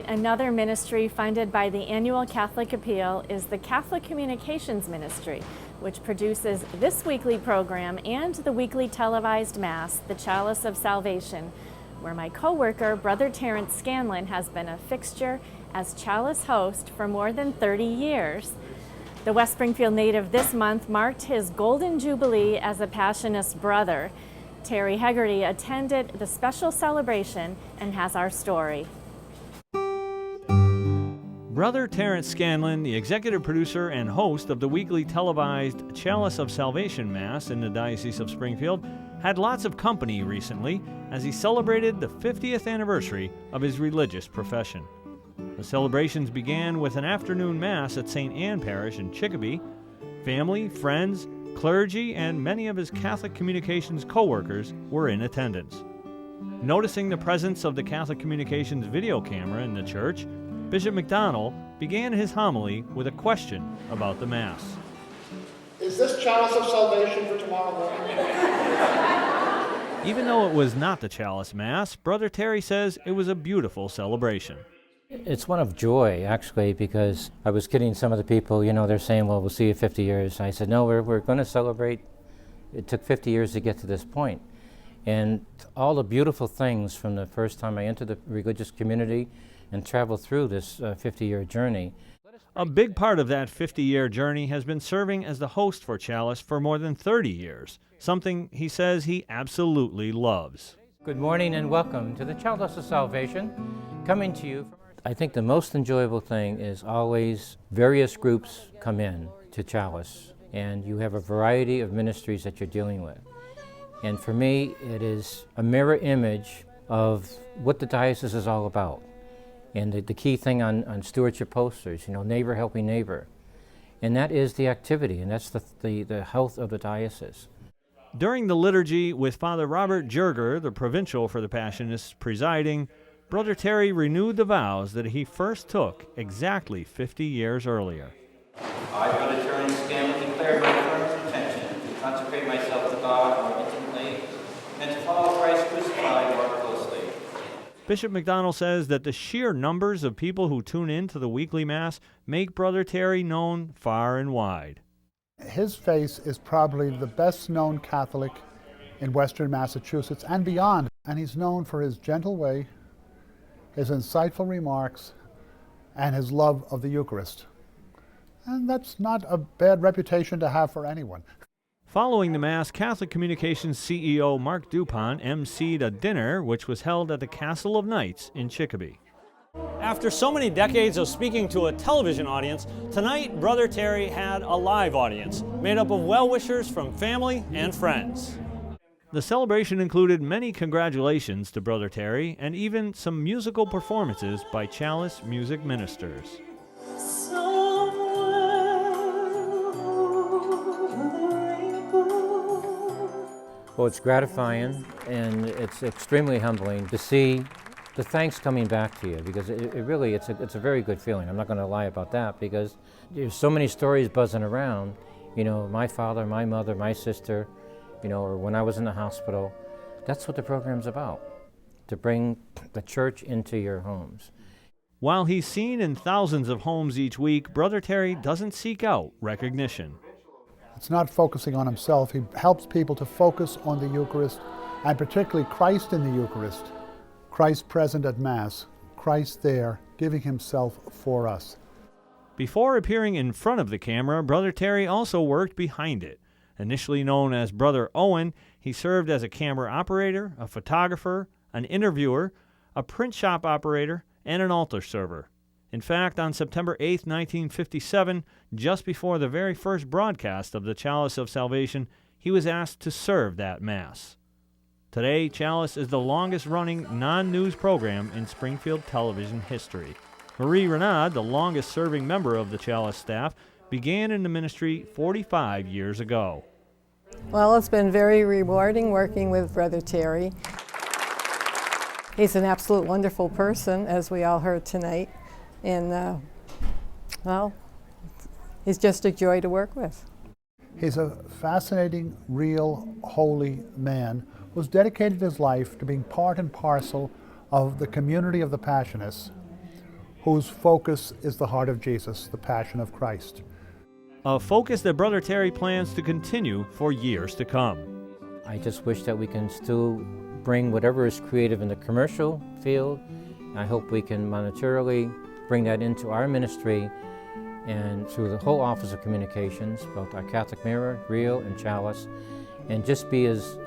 another ministry funded by the annual Catholic Appeal is the Catholic Communications Ministry, which produces this weekly program and the weekly televised Mass, the Chalice of Salvation, where my co-worker, Brother Terrence Scanlon, has been a fixture as Chalice host for more than 30 years. The West Springfield native this month marked his golden jubilee as a Passionist brother. Terry Hegarty attended the special celebration and has our story. Brother Terrence Scanlon, the executive producer and host of the weekly televised Chalice of Salvation Mass in the Diocese of Springfield, had lots of company recently as he celebrated the 50th anniversary of his religious profession. The celebrations began with an afternoon Mass at St. Anne Parish in Chicopee. Family, friends, clergy, and many of his Catholic Communications co-workers were in attendance. Noticing the presence of the Catholic Communications video camera in the church, Bishop McDonald began his homily with a question about the Mass. Is this Chalice of Salvation for tomorrow morning? Even though it was not the Chalice Mass, Brother Terry says it was a beautiful celebration. It's one of joy, actually, because I was kidding some of the people, they're saying, well, we'll see you 50 years. I said, no, we're going to celebrate. It took 50 years to get to this point. And all the beautiful things from the first time I entered the religious community and traveled through this 50-year journey. A big part of that 50-year journey has been serving as the host for Chalice for more than 30 years, something he says he absolutely loves. Good morning and welcome to the Chalice of Salvation, coming to you from I think the most enjoyable thing is always various groups come in to Chalice, and you have a variety of ministries that you're dealing with. And for me, it is a mirror image of what the diocese is all about. And the key thing on stewardship posters, neighbor helping neighbor. And that is the activity, and that's the health of the diocese. During the liturgy, with Father Robert Jerger, the provincial for the Passionists, presiding, Brother Terry renewed the vows that he first took exactly 50 years earlier. I, Brother Terrence Scanlon, declare my firm intention to consecrate myself to God more intimately and to follow Christ crucified more closely. Bishop McDonald says that the sheer numbers of people who tune in to the weekly Mass make Brother Terry known far and wide. His face is probably the best known Catholic in Western Massachusetts and beyond, and he's known for his gentle way, his insightful remarks, and his love of the Eucharist. And that's not a bad reputation to have for anyone. Following the Mass, Catholic Communications CEO Mark Dupont emceed a dinner which was held at the Castle of Knights in Chicopee. After so many decades of speaking to a television audience, tonight Brother Terry had a live audience made up of well-wishers from family and friends. The celebration included many congratulations to Brother Terry and even some musical performances by Chalice music ministers. Well, it's gratifying and it's extremely humbling to see the thanks coming back to you, because it's a very good feeling. I'm not going to lie about that, because there's so many stories buzzing around. My father, my mother, my sister, or when I was in the hospital. That's what the program's about, to bring the church into your homes. While he's seen in thousands of homes each week, Brother Terry doesn't seek out recognition. It's not focusing on himself. He helps people to focus on the Eucharist, and particularly Christ in the Eucharist. Christ present at Mass, Christ there, giving himself for us. Before appearing in front of the camera, Brother Terry also worked behind it. Initially known as Brother Owen, he served as a camera operator, a photographer, an interviewer, a print shop operator, and an altar server. In fact, on September 8, 1957, just before the very first broadcast of the Chalice of Salvation, he was asked to serve that Mass. Today, Chalice is the longest-running non-news program in Springfield television history. Marie Renaud, the longest-serving member of the Chalice staff, began in the ministry 45 years ago. Well, it's been very rewarding working with Brother Terry. He's an absolute wonderful person, as we all heard tonight. And, well, he's just a joy to work with. He's a fascinating, real, holy man who's dedicated his life to being part and parcel of the community of the Passionists, whose focus is the heart of Jesus, the Passion of Christ. A focus that Brother Terry plans to continue for years to come. I just wish that we can still bring whatever is creative in the commercial field. I hope we can monetarily bring that into our ministry and through the whole Office of Communications, both our Catholic Mirror, Reel, and Chalice, and just be as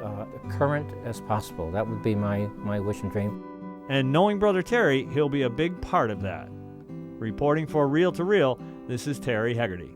current as possible. That would be my wish and dream. And knowing Brother Terry, he'll be a big part of that. Reporting for Reel to Reel, this is Terry Hegarty.